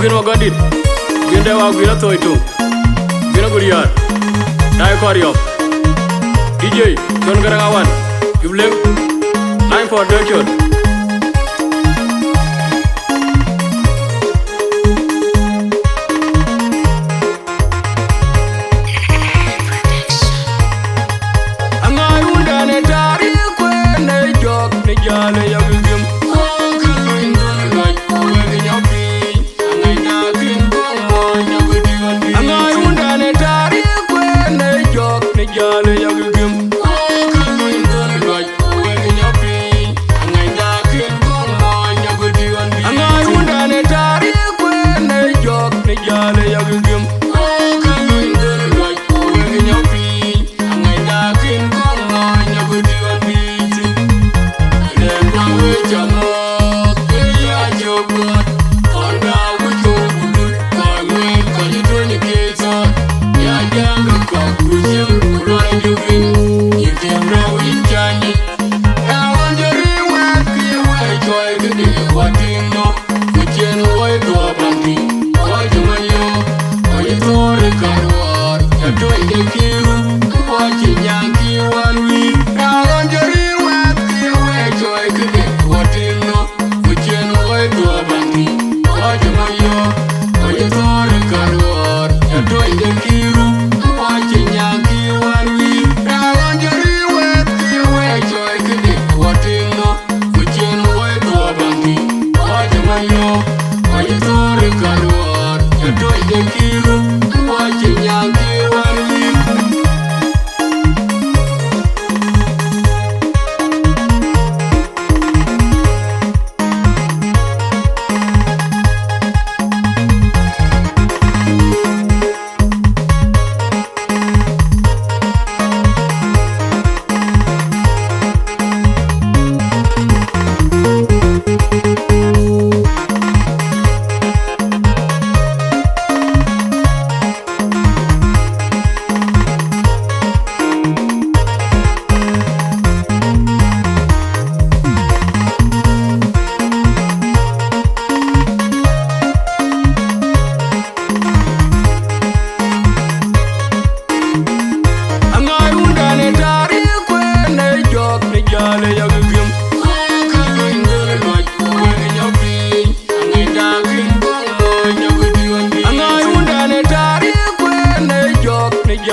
gwin magodit. Gwin dewa gwin a toy tung. Gwin a guriar. Dai koryop. DJ, John Garagawan. Yubleng. Line for Dirkshot. Jale ya gugum kalu indon like when you be angai na kin bong mo nya gudi wandi angai unda ne tari when ne jok ne jale ya gugum kalu indon like when you be angai na kin bong mo nya gudi wandi angai unda ne tari when ne jok ne jale ya gugum kalu indon like when you be angai na kin bong mo nya gudi wandi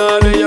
Jale